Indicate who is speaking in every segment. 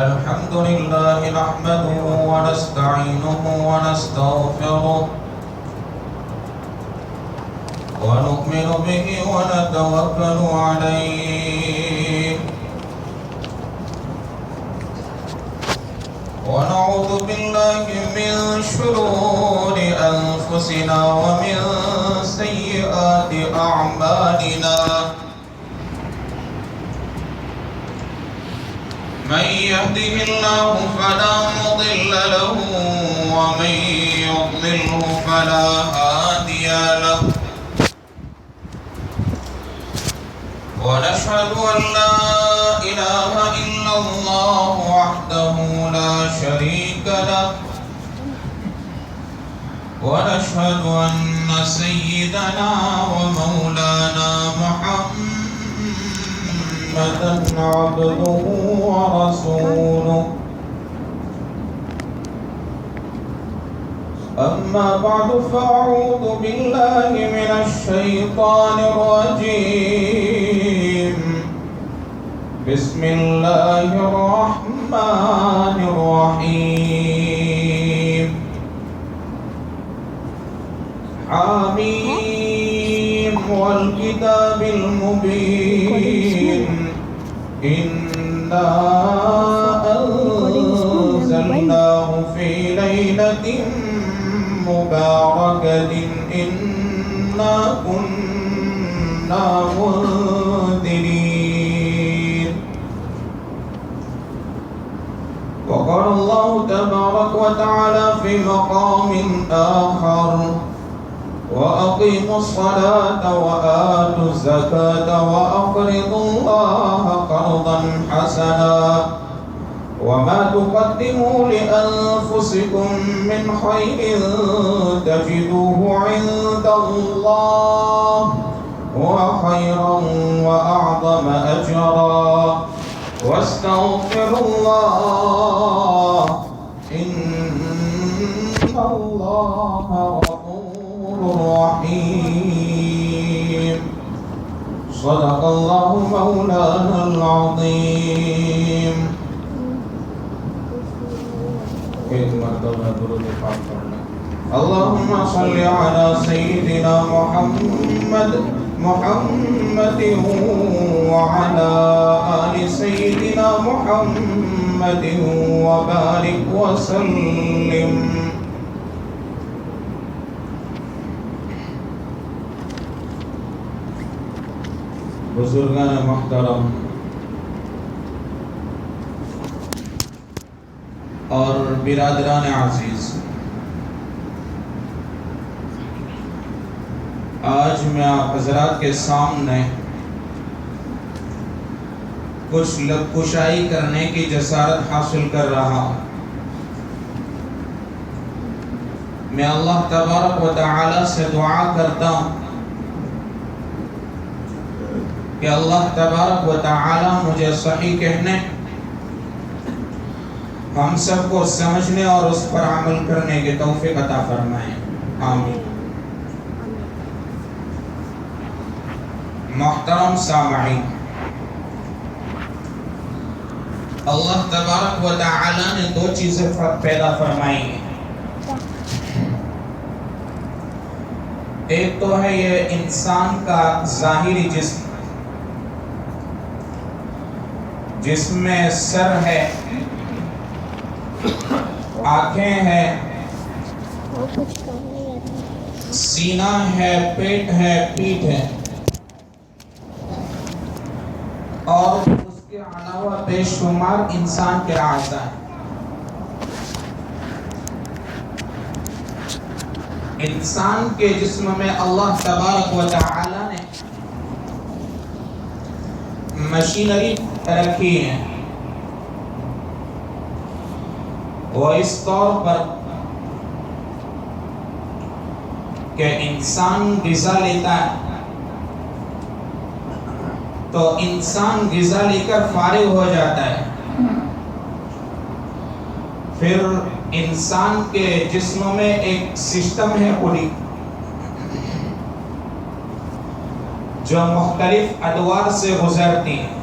Speaker 1: الحمد لله نحمده ونستعينه ونستغفره ونؤمن به ونتوكل عليه ونعوذ بالله من شرور أنفسنا ومن سيئات أعمالنا من يهده الله فلا مضل له ومن يضلله فلا هادي له ونشهد أن لا إله إلا الله وحده لا شريك له ونشهد أن سيدنا ومولانا محمدا عبده ورسوله أما بعد فأعوذ بالله من الشيطان الرجيم بسم الله الرحمن الرحيم حميم والكتاب المبين إنا أنزلناه في ليلة مباركة إنا كنا منذرين وقال الله تبارك وتعالى في مقام آخر وأقيموا الصلاة وآتوا الزكاة وأقرضوا الله قرضا حسنا وما تقدموا لأنفسكم من خير تجدوه عند الله هو خيرا وأعظم أجرا واستغفروا الله إن الله غفور رحيم صدق الله مولانا العظيم. اللهم صل على سيدنا محمد وعلى آل سيدنا محمد وبارك وسلم. بزرگان محترم اور برادران عزیز، آج میں آپ حضرات کے سامنے کچھ لبکشائی کرنے کی جسارت حاصل کر رہا ہوں. میں اللہ تبارک و تعالی سے دعا کرتا ہوں کہ اللہ تبارک و تعالی مجھے صحیح کہنے، ہم سب کو سمجھنے اور اس پر عمل کرنے کی توفیق عطا فرمائیں. آمین. محترم سامعین، اللہ تبارک و تعالی نے دو چیزیں پیدا فرمائی ہیں. ایک تو ہے یہ انسان کا ظاہری جسم، جس میں سر ہے، آنکھیں ہیں، سینہ ہے، پیٹ ہے، پیٹھ ہے، اور اس کے علاوہ بے شمار انسان کے اعضاء ہیں. انسان کے جسم میں اللہ تبارک و تعالی نے مشینری رکھی ہے. وہ اس طور پر کہ انسان غذا لیتا ہے تو انسان غذا لے کر فارغ ہو جاتا ہے، پھر انسان کے جسم میں ایک سسٹم ہے پوری جو مختلف ادوار سے گزرتی ہیں.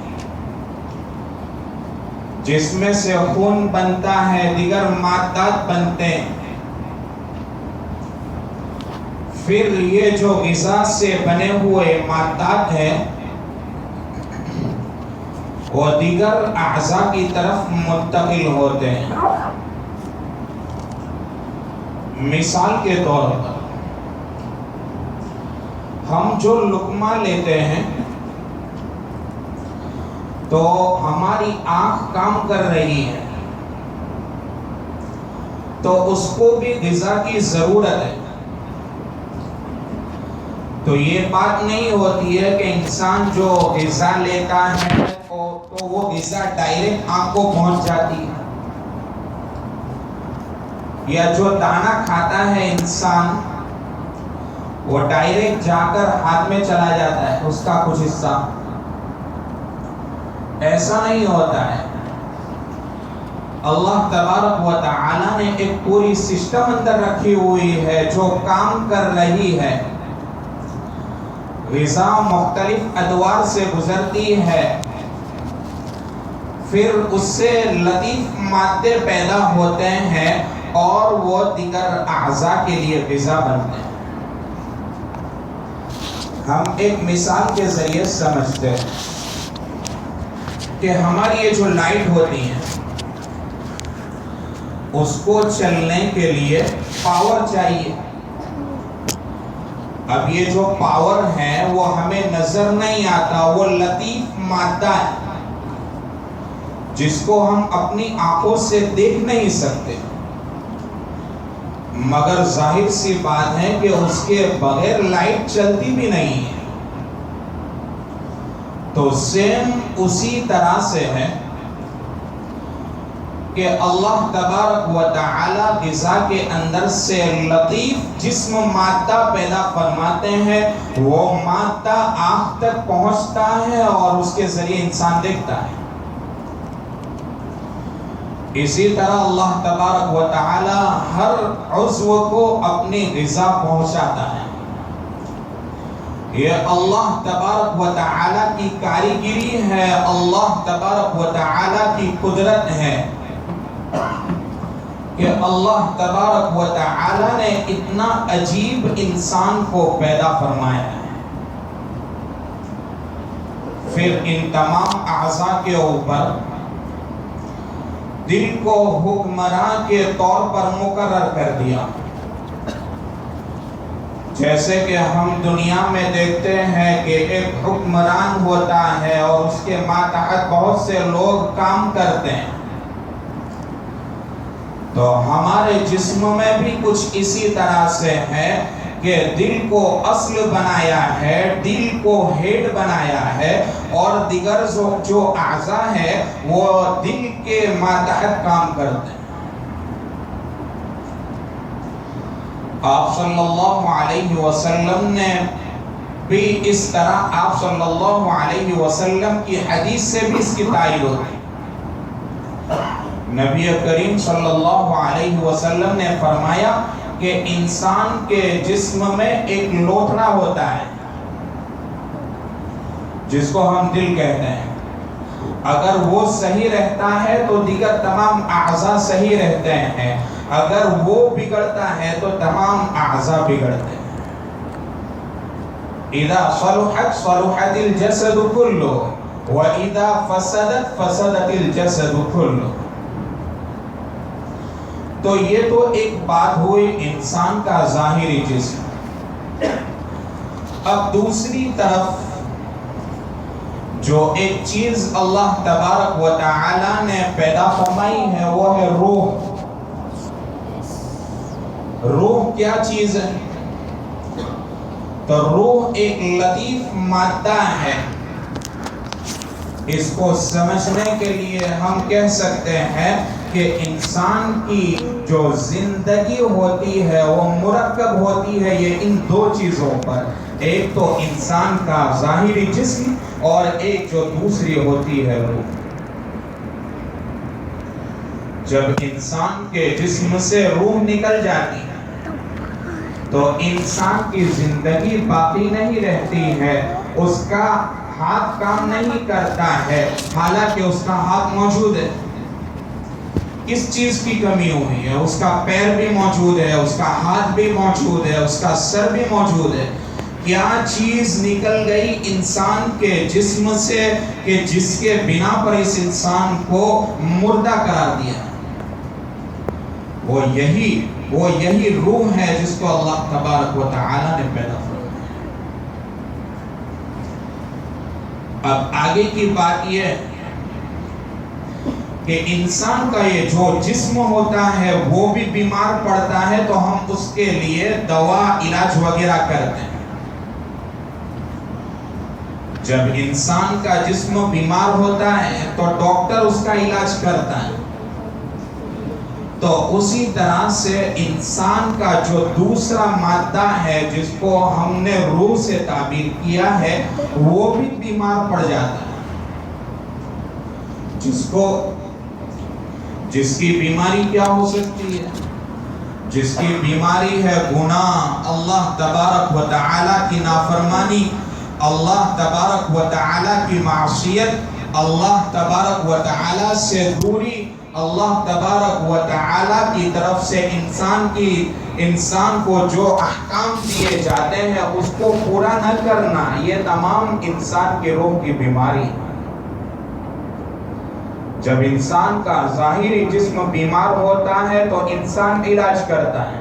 Speaker 1: جس میں سے خون بنتا ہے، دیگر مادات بنتے ہیں. پھر یہ جو غذا سے بنے ہوئے مادات ہیں وہ دیگر اعضاء کی طرف منتقل ہوتے ہیں. مثال کے طور پر ہم جو لقمہ لیتے ہیں تو ہماری آنکھ کام کر رہی ہے تو اس کو بھی غذا کی ضرورت ہے. تو یہ بات نہیں ہوتی ہے کہ انسان جو غذا لیتا ہے تو وہ غذا ڈائریکٹ آنکھ کو پہنچ جاتی ہے، یا جو دانہ کھاتا ہے انسان وہ ڈائریکٹ جا کر ہاتھ میں چلا جاتا ہے اس کا کچھ حصہ. ایسا نہیں ہوتا ہے. اللہ تبارک و تعالی نے ایک پوری سسٹم اندر رکھی ہوئی ہے جو کام کر رہی ہے. غذا مختلف ادوار سے گزرتی ہے، پھر اس سے لطیف مادے پیدا ہوتے ہیں اور وہ دیگر اعضاء کے لیے غذا بنتے ہیں. ہم ایک مثال کے ذریعے سمجھتے ہیں کہ ہماری یہ جو لائٹ ہوتی ہے اس کو چلنے کے لیے پاور چاہیے. اب یہ جو پاور ہے وہ ہمیں نظر نہیں آتا، وہ لطیف مادہ ہے جس کو ہم اپنی آنکھوں سے دیکھ نہیں سکتے، مگر ظاہر سی بات ہے کہ اس کے بغیر لائٹ چلتی بھی نہیں ہے. تو سیم اسی طرح سے ہے کہ اللہ تبارک و تعالی غذا کے اندر سے لطیف جسم مادہ پیدا فرماتے ہیں، وہ مادہ آنکھ تک پہنچتا ہے اور اس کے ذریعے انسان دیکھتا ہے. اسی طرح اللہ تبارک و تعالی ہر عضو کو اپنی غذا پہنچاتا ہے. یہ اللہ تبارک و تعالی کی کاریگری ہے، اللہ تبارک و تعالی کی قدرت ہے کہ اللہ تبارک و تعالی نے اتنا عجیب انسان کو پیدا فرمایا ہے. پھر ان تمام اعضاء کے اوپر دل کو حکمراں کے طور پر مقرر کر دیا. جیسے کہ ہم دنیا میں دیکھتے ہیں کہ ایک حکمران ہوتا ہے اور اس کے ماتحت بہت سے لوگ کام کرتے ہیں، تو ہمارے جسم میں بھی کچھ اسی طرح سے ہے کہ دل کو اصل بنایا ہے، دل کو ہیڈ بنایا ہے، اور دیگر جو اعضاء ہیں وہ دل کے ماتحت کام کرتے ہیں. آپ صلی اللہ علیہ وسلم نے بھی اس طرح، آپ صلی اللہ علیہ وسلم کی حدیث سے بھی اس کی تائید ہوتی. نبی کریم صلی اللہ علیہ وسلم نے فرمایا کہ انسان کے جسم میں ایک لوتھڑا ہوتا ہے جس کو ہم دل کہتے ہیں. اگر وہ صحیح رہتا ہے تو دیگر تمام اعضاء صحیح رہتے ہیں، اگر وہ بگڑتا ہے تو تمام اعضاء بگڑتے ہیں. اذا صلحت صلحت الجسد كله واذا فسدت فسدت الجسد كله. تو یہ تو ایک بات ہوئی انسان کا ظاہری جسم. اب دوسری طرف جو ایک چیز اللہ تبارک و تعالی نے پیدا فرمائی ہے وہ ہے روح. روح کیا چیز ہے؟ تو روح ایک لطیف مادہ ہے. اس کو سمجھنے کے لیے ہم کہہ سکتے ہیں کہ انسان کی جو زندگی ہوتی ہے وہ مرکب ہوتی ہے یہ ان دو چیزوں پر، ایک تو انسان کا ظاہری جسم اور ایک جو دوسری ہوتی ہے روح. جب انسان کے جسم سے روح نکل جاتی ہے تو انسان کی زندگی باقی نہیں رہتی ہے. اس کا ہاتھ کام نہیں کرتا ہے حالانکہ اس کا ہاتھ موجود ہے. کس چیز کی کمی ہوئی ہے؟ اس کا پیر بھی موجود ہے، اس کا ہاتھ بھی موجود ہے، اس کا سر بھی موجود ہے. کیا چیز نکل گئی انسان کے جسم سے کہ جس کے بنا پر اس انسان کو مردہ قرار دیا؟ وہ یہی روح ہے جس کو اللہ تبارک و تعالی نے پیدا فرمایا. اب آگے کی بات یہ ہے کہ انسان کا یہ جو جسم ہوتا ہے وہ بھی بیمار پڑتا ہے تو ہم اس کے لیے دوا علاج وغیرہ کرتے ہیں. جب انسان کا جسم بیمار ہوتا ہے تو ڈاکٹر اس کا علاج کرتا ہے. تو اسی طرح سے انسان کا جو دوسرا مادہ ہے جس کو ہم نے روح سے تعبیر کیا ہے وہ بھی بیمار پڑ جاتا ہے. جس کی بیماری کیا ہو سکتی ہے؟ جس کی بیماری ہے گناہ، اللہ تبارک و تعالی کی نافرمانی، اللہ تبارک و تعالی کی معصیت، اللہ تبارک و تعالی سے دوری، اللہ تبارک و تعالی کی طرف سے انسان کو جو احکام دیے جاتے ہیں اس کو پورا نہ کرنا، یہ تمام انسان کے روح کی بیماری ہے. جب انسان کا ظاہری جسم بیمار ہوتا ہے تو انسان علاج کرتا ہے.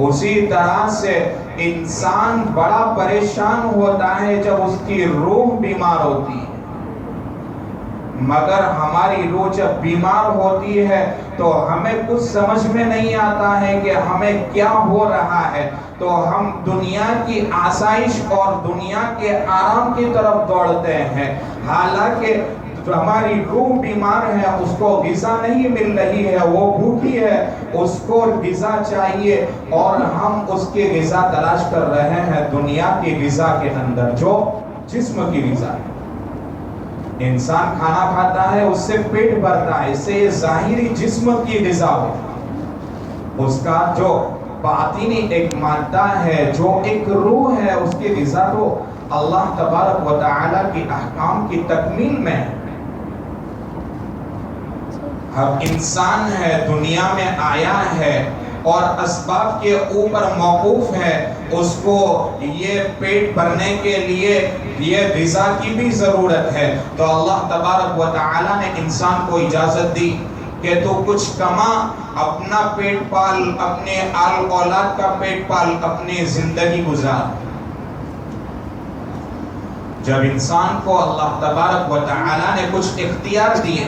Speaker 1: اسی طرح سے انسان بڑا پریشان ہوتا ہے جب اس کی روح بیمار ہوتی ہے. مگر ہماری روح جب بیمار ہوتی ہے تو ہمیں کچھ سمجھ میں نہیں آتا ہے کہ ہمیں کیا ہو رہا ہے، تو ہم دنیا کی آسائش اور دنیا کے آرام کی طرف دوڑتے ہیں. حالانکہ جو ہماری روح بیمار ہے اس کو غذا نہیں مل رہی ہے، وہ بھوکی ہے، اس کو غذا چاہیے اور ہم اس کی غذا تلاش کر رہے ہیں دنیا کی غذا کے اندر جو جسم کی غذا ہے. انسان کھانا کھاتا ہے اس سے پیٹ بھرتا ہے، اس سے یہ ظاہری جسم کی غذا ہوتی. اس کا جو باطنی ایک مادہ ہے جو ایک روح ہے اس کی غذا تو اللہ تبارک و تعالی کی احکام کی تکمیل میں ہے. ہر انسان ہے دنیا میں آیا ہے اور اسباب کے اوپر موقوف ہے، اس کو یہ پیٹ بھرنے کے لیے یہ غذا کی بھی ضرورت ہے. تو اللہ تبارک و تعالی نے انسان کو اجازت دی کہ تو کچھ کما، اپنا پیٹ پال، اپنے آل اولاد کا پیٹ پال، اپنی زندگی گزار. جب انسان کو اللہ تبارک و تعالی نے کچھ اختیار دیے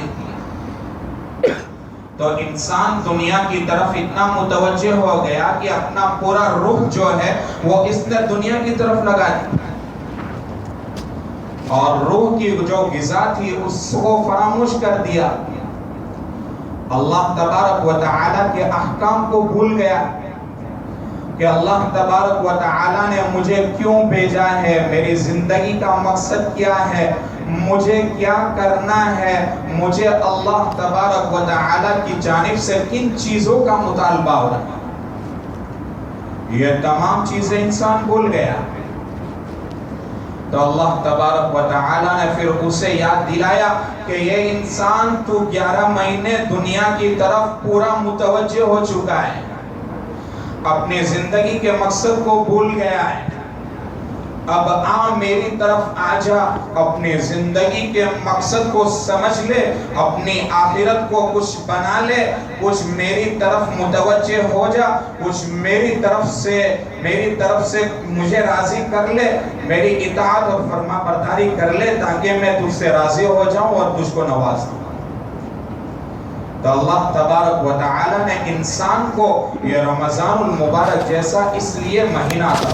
Speaker 1: تو انسان دنیا کی طرف اتنا متوجہ ہو گیا کہ اپنا پورا روح جو ہے وہ اس نے دنیا کی طرف لگا دی اور روح کی جو غذا تھی اس کو فراموش کر دیا. اللہ تبارک و تعالی کے احکام کو بھول گیا کہ اللہ تبارک و تعالی نے مجھے کیوں بھیجا ہے، میری زندگی کا مقصد کیا ہے، مجھے کیا کرنا ہے، مجھے اللہ تبارک و تعالی کی جانب سے کن چیزوں کا مطالبہ ہو رہا ہے. یہ تمام چیزیں انسان بھول گیا. تو اللہ تبارک و تعالی نے پھر اسے یاد دلایا کہ یہ انسان تو 11 مہینے دنیا کی طرف پورا متوجہ ہو چکا ہے، اپنی زندگی کے مقصد کو بھول گیا ہے. اب میری طرف آ جا، اپنی زندگی کے مقصد کو سمجھ لے، اپنی آخرت کو کچھ بنا لے، کچھ میری طرف متوجہ ہو جا، کچھ میری طرف سے مجھے راضی کر لے، میری اطاعت اور فرما برداری کر لے تاکہ میں تجھ سے راضی ہو جاؤں اور تجھ کو نواز دوں. تو اللہ تبارک و تعالی نے انسان کو یہ رمضان المبارک جیسا اس لیے مہینہ تھا،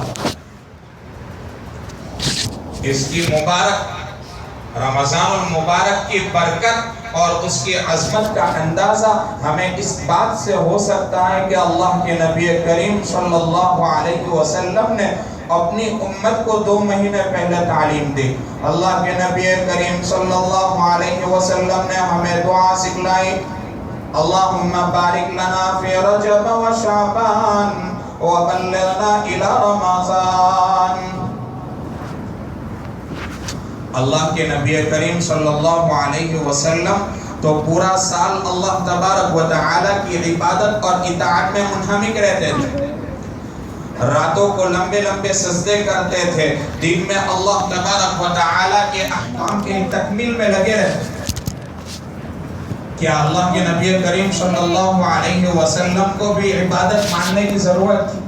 Speaker 1: اس کی مبارک رمضان المبارک کی برکت اور اس کی عظمت کا اندازہ ہمیں اس بات سے ہو سکتا ہے کہ اللہ کے نبی کریم صلی اللہ علیہ وسلم نے اپنی امت کو 2 مہینے پہلے تعلیم دی. اللہ کے نبی کریم صلی اللہ علیہ وسلم نے ہمیں دعا سکھلائی، اللہم بارک لنا فی رجب و شعبان وبلغنا الی رمضان. اللہ کے نبی کریم صلی اللہ علیہ وسلم تو پورا سال اللہ تبارک و تعالی کی عبادت اور اطاعت میں منہمک رہتے تھے، راتوں کو لمبے لمبے سجدے کرتے تھے، دن میں اللہ تبارک و تعالی کے احکام کی تکمیل میں لگے رہتے تھے۔ کیا اللہ کے نبی کریم صلی اللہ علیہ وسلم کو بھی عبادت ماننے کی ضرورت تھی؟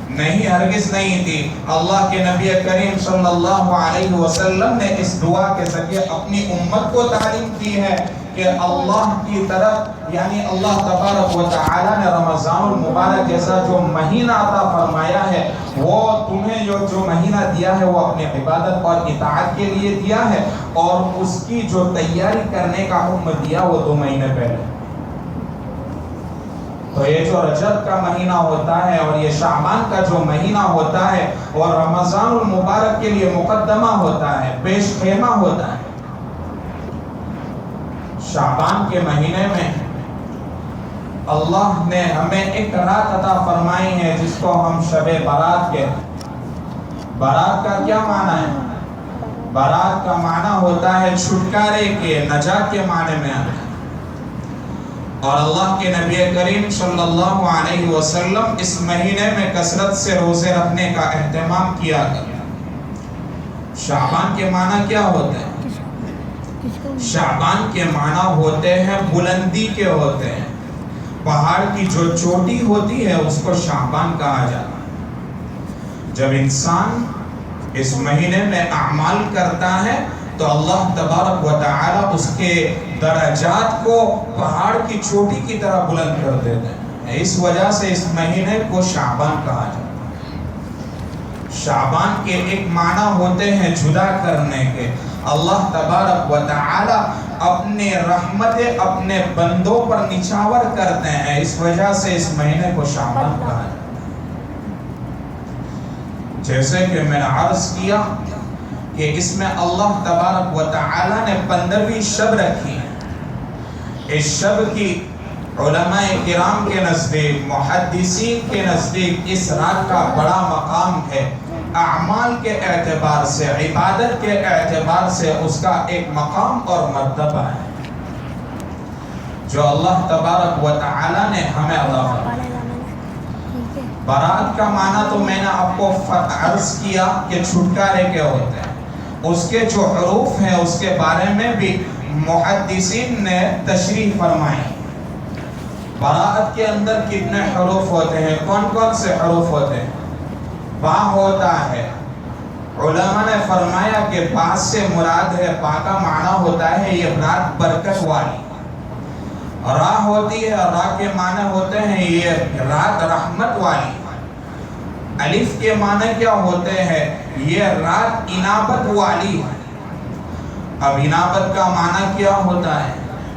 Speaker 1: نہیں، ہرگز نہیں تھی۔ اللہ کے نبی کریم صلی اللہ علیہ وسلم نے اس دعا کے ذریعے اپنی امت کو تعلیم دی ہے کہ اللہ کی طرف یعنی اللہ تبارک و تعالی نے رمضان المبارک جیسا جو مہینہ عطا فرمایا ہے، وہ تمہیں جو مہینہ دیا ہے وہ اپنے عبادت اور اطاعت کے لیے دیا ہے، اور اس کی جو تیاری کرنے کا حکم دیا وہ 2 مہینے پہلے۔ تو یہ جو رجب کا مہینہ ہوتا ہے اور یہ شعبان کا جو مہینہ ہوتا ہے اور رمضان المبارک کے لیے مقدمہ ہوتا ہے، پیش خیمہ ہوتا ہے۔ شعبان کے مہینے میں اللہ نے ہمیں ایک رات عطا فرمائی ہے جس کو ہم شب برات کہتے ہیں۔ برات کا کیا معنی ہے؟ برات کا معنی ہوتا ہے چھٹکارے کے، نجات کے معنی میں آتا ہے۔ اور اللہ کے نبی کریم صلی اللہ علیہ وسلم اس مہینے میں کثرت سے روزے رکھنے کا اہتمام کیا کرتے ہیں۔ شعبان کے معنی کیا ہوتے ہیں؟ شعبان کے معنی ہوتے ہیں بلندی کے ہوتے ہیں، پہاڑ کی جو چوٹی ہوتی ہے اس کو شعبان کہا جاتا ہے۔ جب انسان اس مہینے میں اعمال کرتا ہے تو اللہ تبارک و تعالی اس کے درجات کو پہاڑ کی چوٹی کی طرح بلند کر دیتے ہیں، اس وجہ سے اس مہینے کو شعبان کہا جاتا ہے۔ شعبان کے ایک معنی ہوتے ہیں جدا کرنے کے۔ اللہ تبارک و تعالی اپنے رحمت اپنے بندوں پر نچھاور کرتے ہیں، اس وجہ سے اس مہینے کو شعبان کہا جاتا ہے۔ جیسے کہ میں نے عرض کیا کہ اس میں اللہ تبارک و تعالی نے 15ویں شب رکھی ہے۔ اس شب کی علماء کرام کے نزدیک، محدثین کے نزدیک اس رات کا بڑا مقام ہے، اعمال کے اعتبار سے، عبادت کے اعتبار سے اس کا ایک مقام اور مرتبہ ہے جو اللہ تبارک و تعالی نے ہمیں عطا فرمایا۔ برات کا معنی تو میں نے آپ کو عرض کیا کہ چھٹکارے کے ہوتے ہیں، اس کے جو حروف ہیں اس کے بارے میں بھی محدثین نے تشریح فرمائی۔ برات کے اندر کتنے حروف ہوتے ہیں؟ کون کون سے حروف ہوتے ہیں؟ با ہوتا ہے، علماء نے فرمایا کہ با سے مراد ہے، با کا معنی ہوتا ہے یہ رات برکت والی۔ را ہوتی ہے، را کے معنی ہوتے ہیں یہ رات رحمت والی۔ الف کے معنی کیا ہوتے ہیں؟ یہ رات انابت والی ہے۔ اب انابت کا معنی کیا ہوتا ہے؟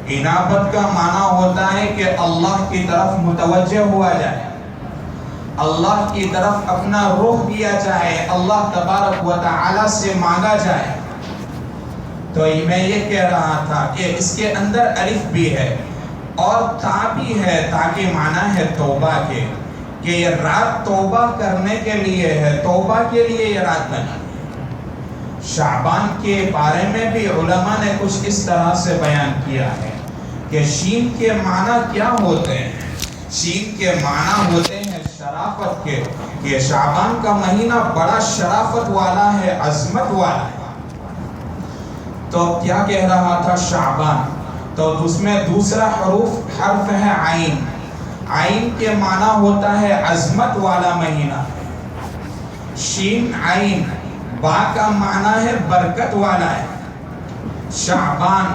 Speaker 1: انابت کا معنی ہوتا ہے کہ اللہ کی طرف متوجہ ہوا جائے، اللہ کی طرف اپنا رخ کیا جائے، اللہ تبارک و تعالی سے مانگا جائے۔ تو میں یہ کہہ رہا تھا کہ اس کے اندر الف بھی ہے اور تا بھی ہے، تا کے معنی ہے توبہ کے، کہ یہ رات توبہ کرنے کے لیے ہے، توبہ کے لیے یہ رات بنی۔ شعبان کے بارے میں بھی علماء نے کچھ اس طرح سے بیان کیا ہے کہ شین کے معنی کیا ہوتے ہیں؟ شین کے معنی ہوتے ہیں شرافت کے، یہ شعبان کا مہینہ بڑا شرافت والا ہے، عظمت والا ہے۔ تو کیا کہہ رہا تھا شعبان؟ تو اس میں دوسرا حرف ہے عین۔ عین کے معنی ہوتا ہے عظمت والا مہینہ۔ شین عین، با کا معنی ہے برکت والا ہے شعبان۔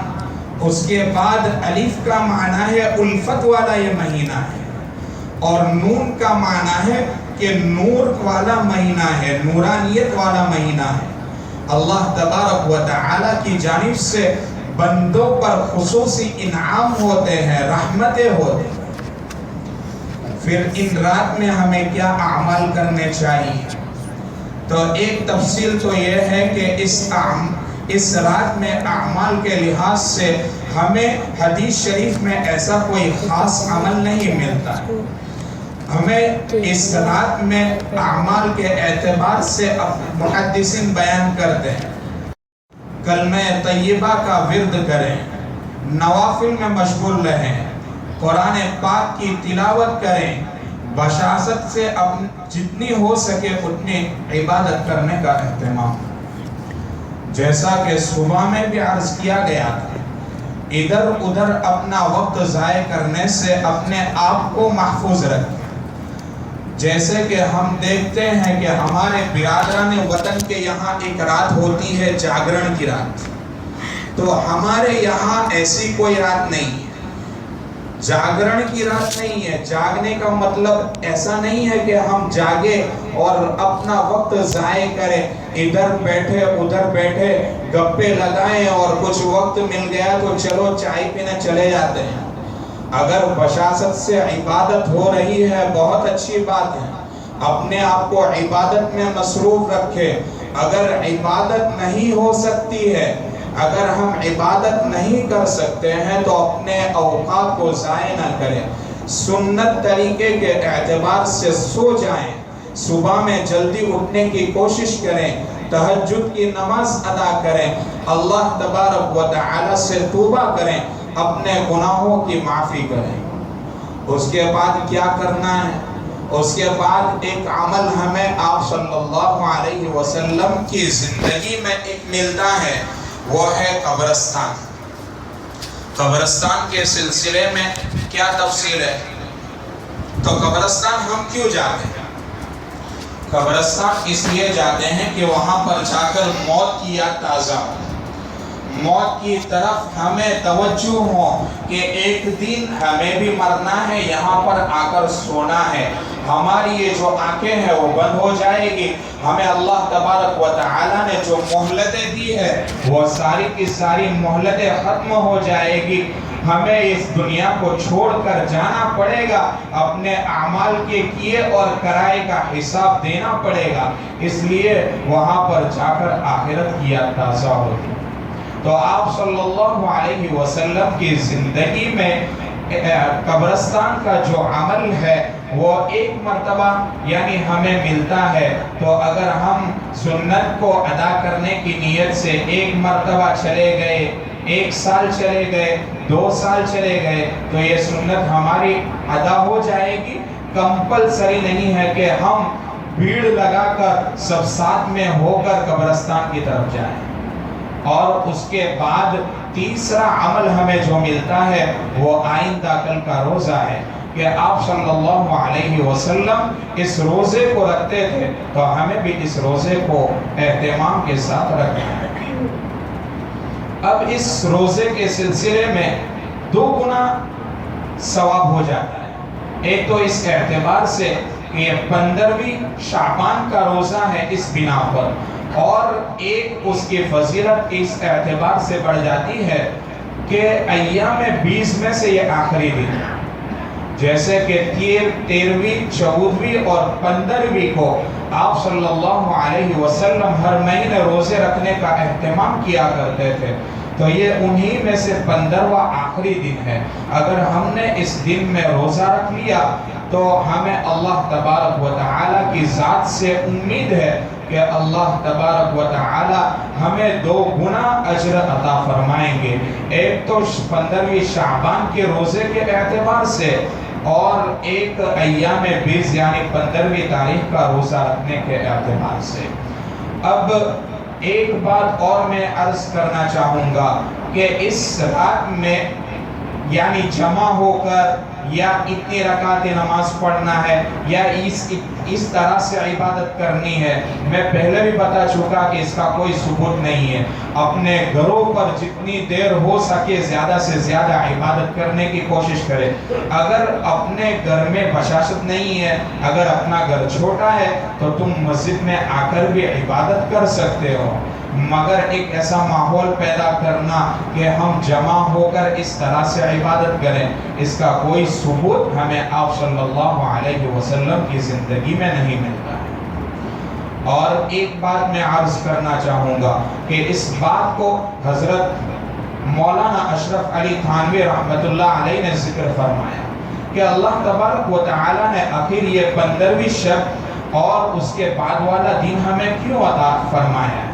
Speaker 1: اس کے بعد الف کا معنی ہے الفت والا یہ مہینہ ہے، اور نون کا معنی ہے کہ نور والا مہینہ ہے، نورانیت والا مہینہ ہے۔ اللہ تبارک و تعالی کی جانب سے بندوں پر خصوصی انعام ہوتے ہیں، رحمتیں ہوتے ہیں۔ پھر ان رات میں ہمیں کیا اعمال کرنے چاہیے؟ تو ایک تفصیل تو یہ ہے کہ اس رات میں اعمال کے لحاظ سے ہمیں حدیث شریف میں ایسا کوئی خاص عمل نہیں ملتا۔ ہمیں اس رات میں اعمال کے اعتبار سے محدثین بیان کرتے ہیں کلمہ طیبہ کا ورد کریں، نوافل میں مشغول رہیں، قرآن پاک کی تلاوت کریں، بشاشت سے جتنی ہو سکے اتنی عبادت کرنے کا اہتمام۔ جیسا کہ صبح میں بھی عرض کیا گیا تھا، ادھر ادھر اپنا وقت ضائع کرنے سے اپنے آپ کو محفوظ رکھیں۔ جیسے کہ ہم دیکھتے ہیں کہ ہمارے برادران وطن کے یہاں ایک رات ہوتی ہے جاگرن کی رات، تو ہمارے یہاں ایسی کوئی رات نہیں ہے، جاگرن کی رات نہیں ہے۔ جاگنے کا مطلب ایسا نہیں ہے کہ ہم جاگے اور اپنا وقت ضائع کریں، ادھر بیٹھے ادھر بیٹھے گپے لگائیں اور کچھ وقت مل گیا تو چلو چائے پینے چلے جاتے ہیں۔ اگر بشاشت سے عبادت ہو رہی ہے بہت اچھی بات ہے، اپنے آپ کو عبادت میں مصروف رکھے۔ اگر عبادت نہیں ہو سکتی ہے، اگر ہم عبادت نہیں کر سکتے ہیں تو اپنے اوقات کو ضائع نہ کریں۔ سنت طریقے کے اعتبار سے سو جائیں، صبح میں جلدی اٹھنے کی کوشش کریں، تہجد کی نماز ادا کریں، اللہ تبارک و تعالی سے توبہ کریں، اپنے گناہوں کی معافی کریں۔ اس کے بعد کیا کرنا ہے؟ اس کے بعد ایک عمل ہمیں آپ صلی اللہ علیہ وسلم کی زندگی میں ایک ملتا ہے، وہ ہے قبرستان۔ قبرستان کے سلسلے میں کیا تفصیل ہے؟ تو قبرستان ہم کیوں جاتے ہیں؟ قبرستان اس لیے جاتے ہیں کہ وہاں پر جا کر موت کی یاد تازہ ہو، موت کی طرف ہمیں توجہ ہو کہ ایک دن ہمیں بھی مرنا ہے، یہاں پر آ کر سونا ہے۔ ہماری یہ جو آنکھیں ہیں وہ بند ہو جائے گی، ہمیں اللہ تبارک و تعالی نے جو مہلتیں دی ہے وہ ساری کی ساری مہلتیں ختم ہو جائے گی، ہمیں اس دنیا کو چھوڑ کر جانا پڑے گا، اپنے اعمال کے کیے اور کرائے کا حساب دینا پڑے گا، اس لیے وہاں پر جا کر آخرت کی یاد تازہ ہوگی۔ تو آپ صلی اللہ علیہ وسلم کی زندگی میں قبرستان کا جو عمل ہے وہ ایک مرتبہ یعنی ہمیں ملتا ہے، تو اگر ہم سنت کو ادا کرنے کی نیت سے ایک مرتبہ چلے گئے، ایک سال چلے گئے، 2 سال چلے گئے، تو یہ سنت ہماری ادا ہو جائے گی۔ کمپلسری نہیں ہے کہ ہم بھیڑ لگا کر سب ساتھ میں ہو کر قبرستان کی طرف جائیں۔ اور اس کے بعد تیسرا عمل ہمیں جو ملتا ہے وہ آئندہ کل کا روزہ ہے کہ آپ صلی اللہ علیہ وسلم اس روزے کو رکھتے تھے، تو ہمیں بھی اس روزے کو اہتمام کے ساتھ رکھنا ہے۔ اب اس روزے کے سلسلے میں 2 گنا ثواب ہو جاتا ہے۔ ایک تو اس اعتبار سے کہ یہ 15ویں شعبان کا روزہ ہے اس بنا پر، اور ایک اس کی فضیلت اس اعتبار سے بڑھ جاتی ہے کہ ایام 20 میں سے یہ آخری دن ہے۔ جیسے کہ 13ویں، 14ویں اور 15ویں کو آپ صلی اللہ علیہ وسلم ہر مہینے روزے رکھنے کا اہتمام کیا کرتے تھے، تو یہ انہی میں سے 15واں آخری دن ہے۔ اگر ہم نے اس دن میں روزہ رکھ لیا تو ہمیں اللہ تبارک و تعالی کی ذات سے امید ہے کہ اللہ تبارک و تعالی ہمیں 2 گنا اجر عطا فرمائیں گے، ایک تو 15ویں شعبان کے روزے کے اعتبار سے، اور ایک ایام 20 یعنی 15ویں تاریخ کا روزہ رکھنے کے اعتبار سے۔ اب ایک بات اور میں عرض کرنا چاہوں گا کہ اس رات میں یعنی جمع ہو کر یا اتنی رکعت نماز پڑھنا ہے یا اس طرح سے عبادت کرنی ہے، میں پہلے بھی بتا چکا کہ اس کا کوئی ثبوت نہیں ہے۔ اپنے گھروں پر جتنی دیر ہو سکے زیادہ سے زیادہ عبادت کرنے کی کوشش کرے۔ اگر اپنے گھر میں بشاشت نہیں ہے، اگر اپنا گھر چھوٹا ہے تو تم مسجد میں آ کر بھی عبادت کر سکتے ہو، مگر ایک ایسا ماحول پیدا کرنا کہ ہم جمع ہو کر اس طرح سے عبادت کریں، اس کا کوئی ثبوت ہمیں آپ صلی اللہ علیہ وسلم کی زندگی میں نہیں ملتا ہے۔ اور ایک بات میں عرض کرنا چاہوں گا کہ اس بات کو حضرت مولانا اشرف علی تھانوی رحمۃ اللہ علیہ نے ذکر فرمایا کہ اللہ تبارک و تعالی نے آخر یہ 15ویں شب اور اس کے بعد والا دن ہمیں کیوں عطا فرمایا ہے؟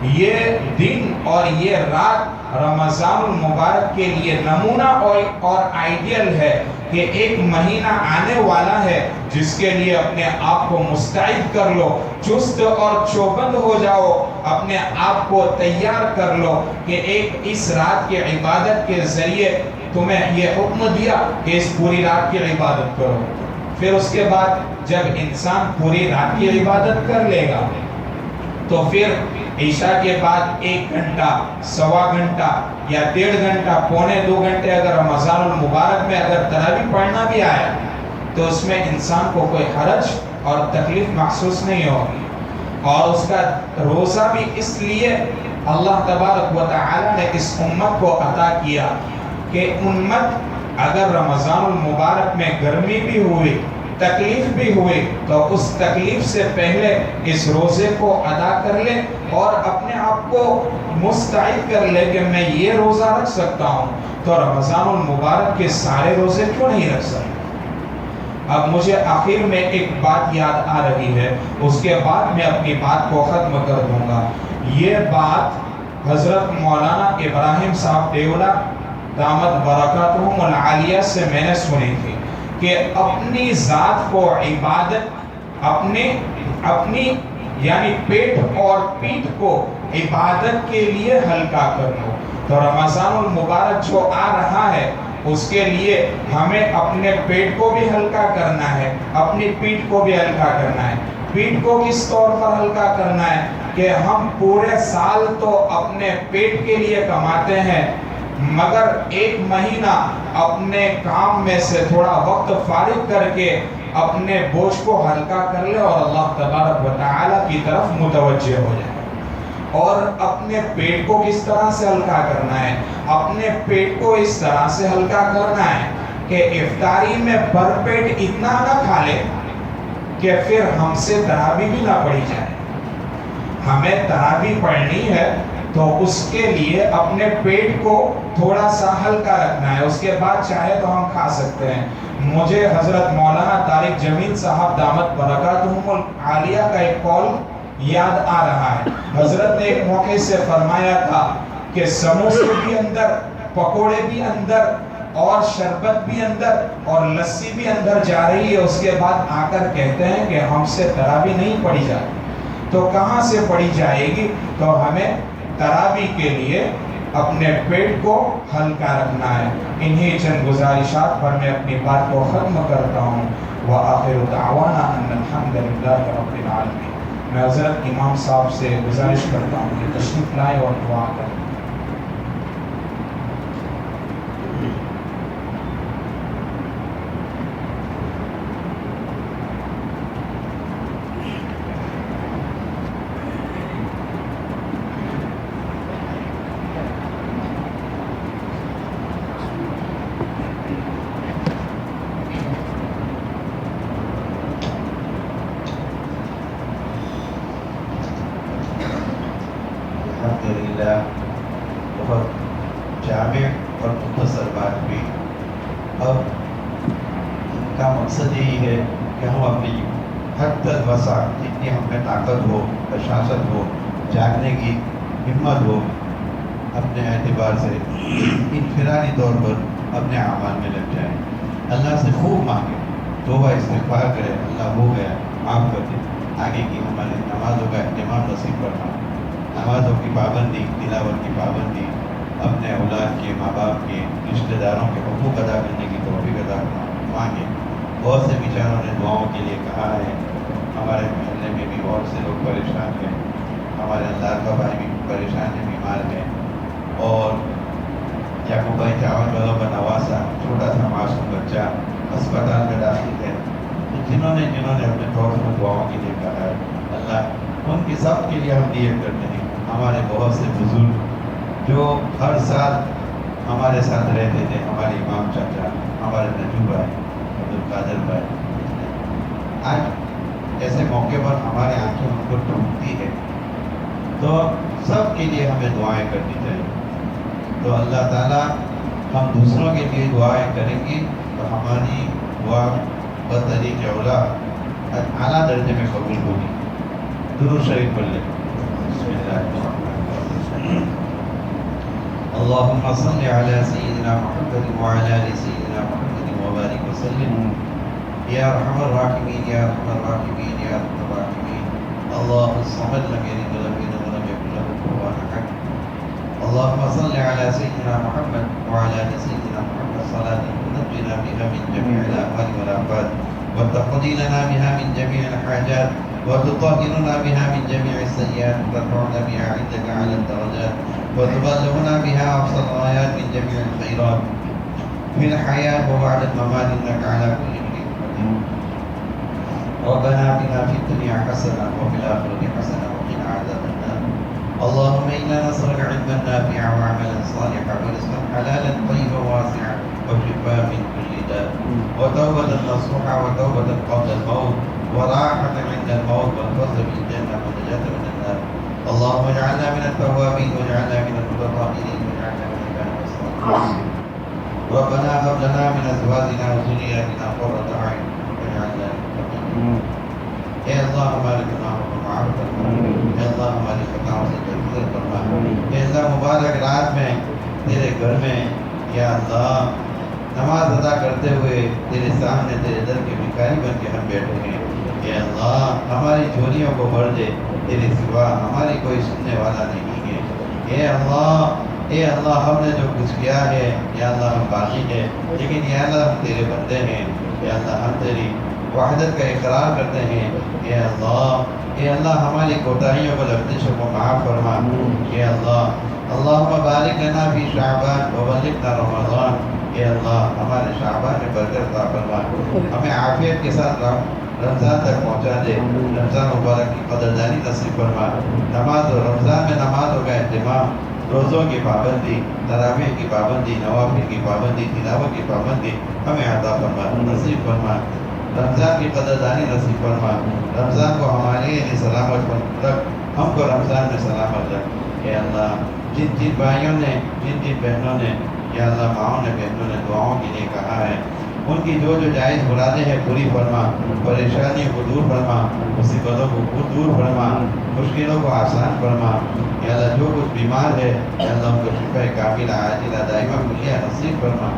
Speaker 1: یہ دن اور یہ رات رمضان المبارک کے لیے نمونہ اور آئیڈیل ہے کہ ایک مہینہ آنے والا ہے جس کے لیے اپنے آپ کو مستعد کر لو، چست اور چوبند ہو جاؤ، اپنے آپ کو تیار کر لو کہ ایک اس رات کی عبادت کے ذریعے تمہیں یہ حکم دیا کہ اس پوری رات کی عبادت کرو۔ پھر اس کے بعد جب انسان پوری رات کی عبادت کر لے گا تو پھر عشاء کے بعد 1 گھنٹہ، سوا گھنٹہ یا 1.5 گھنٹہ، پونے 2 گھنٹے اگر رمضان المبارک میں اگر تراویح پڑھنا بھی آیا تو اس میں انسان کو کوئی حرج اور تکلیف محسوس نہیں ہوگی۔ اور اس کا روزہ بھی اس لیے اللہ تبارک و تعالی نے اس امت کو عطا کیا کہ امت اگر رمضان المبارک میں گرمی بھی ہوئی، تکلیف بھی ہوئی، تو اس تکلیف سے پہلے اس روزے کو ادا کر لے اور اپنے آپ کو مستعد کر لے کہ میں یہ روزہ رکھ سکتا ہوں تو رمضان المبارک کے سارے روزے کیوں نہیں رکھ سکتا۔ اب مجھے آخر میں ایک بات یاد آ رہی ہے، اس کے بعد میں اپنی بات کو ختم کر دوں گا۔ یہ بات حضرت مولانا ابراہیم صاحب دیولہ دامت برکاتہم العالیہ سے میں نے سنی تھی کہ اپنی ذات کو عبادت، اپنی یعنی پیٹ اور پیٹھ کو عبادت کے لیے ہلکا کر لو۔ تو رمضان المبارک جو آ رہا ہے اس کے لیے ہمیں اپنے پیٹ کو بھی ہلکا کرنا ہے، اپنی پیٹھ کو بھی ہلکا کرنا ہے۔ پیٹھ کو کس طور پر ہلکا کرنا ہے کہ ہم پورے سال تو اپنے پیٹ کے لیے کماتے ہیں، مگر 1 مہینہ اپنے کام میں سے تھوڑا وقت فارغ کر کے اپنے بوجھ کو ہلکا کر لے اور اللہ تبارک و تعالی کی طرف متوجہ ہو جائے۔ اور اپنے پیٹ کو کس طرح سے ہلکا کرنا ہے؟ اپنے پیٹ کو اس طرح سے ہلکا کرنا ہے کہ افطاری میں بھر پیٹ اتنا نہ کھا لے کہ پھر ہم سے تراویح بھی نہ پڑھی جائے۔ ہمیں تراویح پڑھنی ہے تو اس کے لیے اپنے پیٹ کو تھوڑا سا ہلکا رکھنا ہے، اس کے بعد چاہے تو ہم کھا سکتے ہیں۔ مجھے حضرت مولانا طارق جمیل صاحب دامت برکاتہم العالیہ کا ایک قول یاد آ رہا ہے۔ حضرت نے ایک موقع سے فرمایا تھا کہ سموسے بھی اندر، پکوڑے بھی اندر، اور شربت بھی اندر، اور لسی بھی اندر جا رہی ہے، اس کے بعد آ کر کہتے ہیں کہ ہم سے تراویح نہیں پڑھی جاتی۔ تو کہاں سے پڑھی جائے گی؟ تو ہمیں تراویح کے لیے اپنے پیٹ کو ہلکا رکھنا ہے۔ انہی چند گزارشات پر میں اپنی بات کو ختم کرتا ہوں۔ وآخر دعوانا ان الحمد للہ رب العالمین۔ میں حضرت امام صاحب سے گزارش کرتا ہوں کہ تشریف لائیں اور دعا کریں۔
Speaker 2: الحمدللہ بہت جامع اور مختصر بات بھی۔ اب ان کا مقصد یہی ہے کہ ہم اپنی حد تک وسع، جتنی ہم میں طاقت ہو، بشاشت ہو، جاننے کی ہمت ہو، اپنے اعتبار سے انفرادی طور پر اپنے اعمال میں لگ جائیں، اللہ سے خوب مانگیں، توبہ استغفار کریں، اللہ ہو گیا معاف کر دیں، آگے کی ہماری نمازوں کا اہتمام نصیب کرنا، نمازوں کی پابندی، تلاوت کی پابندی، اپنے اولاد کے، ماں باپ کے، رشتہ داروں کے حقوق ادا کرنے کی توفیق عطا مانگیں۔ بہت سے بیچاروں نے دعاؤں کے لیے کہا ہے، ہمارے محلے میں بھی بہت سے لوگ پریشان ہیں، ہمارے اللہ کا بھائی بھی پریشان ہے، بیمار ہے، اور یعقوب بھائی جاون بغل کا نواسا چھوٹا سا معصوم بچہ اسپتال میں داخل ہے۔ جنہوں نے اپنے طور پر دعاؤں کے لیے کہا ہے، اللہ ان کی سب کے لیے ہم نیت کرتے ہیں۔ ہمارے بہت سے بزرگ جو ہر سال ہمارے ساتھ رہتے تھے، ہمارے امام چاچا، ہمارے نجو بھائی، عبدالقادر بھائی، آج ایسے موقع پر ہمارے آنکھیں ان کو ٹوٹتی ہے، تو سب کے لیے ہمیں دعائیں کرنی چاہیے۔ تو اللہ تعالیٰ ہم دوسروں کے لیے دعائیں کریں گے تو ہماری دعا بطریق اولا اعلیٰ درجے میں قبول ہوگی۔ درود شریف پڑھ لیں۔ بسم اللہ الرحمن الرحیم۔ اللهم صل على سيدنا محمد وعلى آل سيدنا محمد وبارك وسلم يا أرحم الراحمين يا أرحم الراحمين يا أرحم الراحمين. الله الصمد لم يلد ولم يولد ولم يكن له كفوا أحد. اللهم صل على سيدنا محمد وعلى آل سيدنا محمد صلاة تنجينا بها من جميع الأهوال والآفات وتقضي لنا بها من جميع الحاجات وتطهرنا بها من جميع السيئات وترفعنا بها عندك على الدرجات وتبلغنا بها أقصى الغايات من جميع الخيرات في الحياة وبعد الممات إنك على كل شيء قدير. ربنا آتنا في الدنيا حسنة وفي الآخرة حسنة وقنا عذاب النار. اللهم إنا نسألك علما نافعا وعملا صالحا ورزقا حلالا طيبا واسعا وشفاء من كل داء وتوبة نصوحا وتوبة قبل الموت وراحة عند الموت والفوز بالجنة والنجاة من النار. اللهم اجعلنا من التوابين واجعلنا من المتطهرين واجعلنا من عبادك الصالحين. ربنا هب لنا من ازواجنا وذرياتنا قرة اعين واجعلنا للمتقين. اے اللہ ہمارے گناہوں کو معاف فرما. اے اللہ ہماری خطاؤں سے درگزر فرما. اے اللہ مبارک رات میں تیرے گھر میں یا اللہ نماز ادا کرتے ہوئے تیرے سامنے تیرے در کے بھکاری بن کے ہم بیٹھے ہیں. اے اللہ ہماری جھولیوں کو بھر دے. تیرے سوا ہماری کوئی سننے والا نہیں ہے. اے اللہ ہم نے جو کچھ کیا ہے یا اللہ ہم باقی ہے لیکن یا اللہ ہم تیرے بندے ہیں. یا اللہ ہم تیری وحدت کا اقرار کرتے ہیں. اے اللہ ہماری کوتاہیوں کو لغزشوں کو معاف فرما. اے اللہ اللہم بارک لنا فی شعبان وبلغنا رمضان. اے اللہ ہمارے شعبان میں برکت عطا فرما. ہمیں عافیت کے ساتھ رمضان تک پہنچا دے. رمضان مبارک کی قدردانی نصیب فرما. نماز و رمضان میں نمازوں کا اہتمام، روزوں کی پابندی، تراویح کی پابندی، نوافل کی پابندی، تلاوت کی پابندی ہمیں عطا فرما نصیب فرما. رمضان کی قدردانی نصیب فرما. رمضان کو ہمارے لیے سلامت رکھ. ہم کو رمضان میں سلامت رکھ. اے اللہ جن بھائیوں نے جن بہنوں نے یا اللہ ماؤں نے بہنوں نے دعاؤں کے لیے کہا ہے ان کی جو جائز مرادیں ہیں پوری فرما. پریشانیوں کو دور فرما. مصیبتوں کو دور فرما. مشکلوں کو آسان فرما. یا اللہ جو کچھ بیمار ہے یا اللہ ان کو شفا کاملہ عاجلہ دائمہ کلیہ نصیب فرما.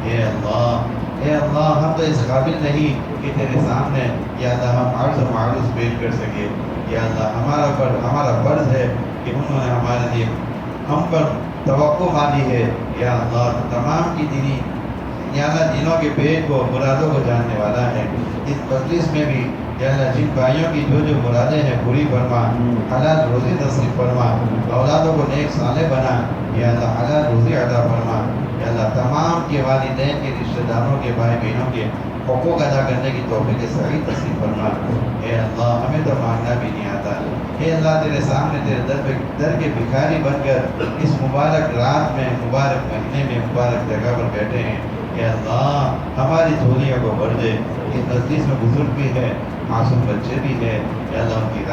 Speaker 2: اے اللہ ہم تو اس قابل نہیں کہ تیرے سامنے یا اللہ ہم عرض و معروض پیش کر سکے. یا اللہ ہمارا فرض ہے کہ انہوں نے ہمارے لیے ہم پر توقع باندھی ہے. یا اللہ تمام کی دینی یا اللہ دینوں کے پیٹ کو مرادوں کو جاننے والا ہے. اس مجلس میں بھی یا اللہ جن بھائیوں کی جو مرادیں ہیں پوری فرما. حلال روزی نصیب فرما. اولادوں کو نیک صالح بنا. یا اللہ حلال روزی عطا فرما. یا اللہ تمام کے والدین کے رشتہ داروں کے بھائی بہنوں کے حقوق ادا کرنے کی توفیق سعید نصیب فرما. اے اللہ ہمیں تو مانگنا بھی نہیں آتا. اے اللہ تیرے سامنے تیرے در کے بھکاری بن کر اس مبارک رات میں مبارک مہینے میں مبارک جگہ پر بیٹھے ہیں. اے اللہ ہماری جھولیوں کو بھر دے. اس مجلس میں بزرگ بھی ہے، معصوم بچے بھی ہے. یا اللہ ان کی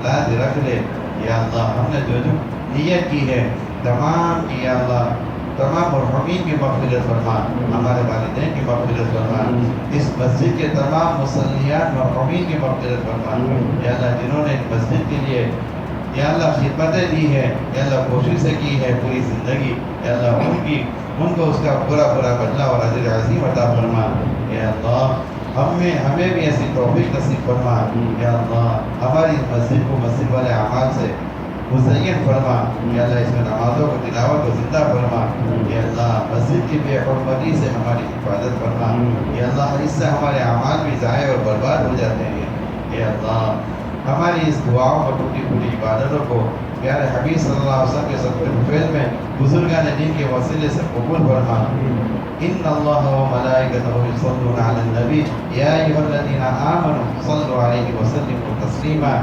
Speaker 2: لاز رکھ لے. یا اللہ ہم نے جو نیت کی ہے تمام کی یا اللہ تمام مرحومین کی مغفرت فرما. ہمارے والدین کی مغفرت فرما. اس مسجد کے تمام مصلیان مرحومین کی مغفرت فرما. یا اللہ جنہوں نے اس مسجد کے لیے یا اللہ خدمتیں دی ہے یا اللہ کوششیں کی ہے پوری زندگی. یا اللہ ان کو اس کا پورا بدلہ اور اجر عظیم عطا فرما. یا اللہ ہمیں بھی ایسی توفیق نصیب فرما. یا اللہ ہماری مسجد کو مسجد والے اعمال سے مزین فرما. یا اللہ اس میں نمازوں کو تلاوت کو زندہ فرما. یا اللہ مسجد کی بے حرمتی سے ہماری حفاظت فرما. یا اللہ اس سے ہمارے اعمال بھی ضائع اور برباد ہو جاتے ہیں. یا اللہ ہماری اس دعاؤں کو ٹوٹی پھوٹی عبادتوں کو پیارے حبیب صلی اللہ علیہ وسلم کے صدقے فیض میں بزرگان دین کے وسیلے سے قبول فرما. ان اللہ و ملائکتہ یصلون علی النبی یا ایھا الذین آمنوا صلوا علیہ وسلموا تسلیما.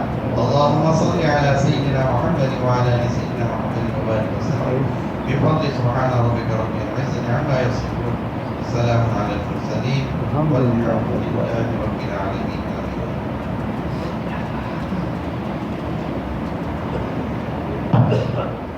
Speaker 2: اللهم صل على سيدنا محمد وعلى ال سيدنا محمد وبارك وسلم بفضل سبحان ربك رب العزة عما يصفون. سلام على المرسلين والحمد لله رب العالمين. آمين.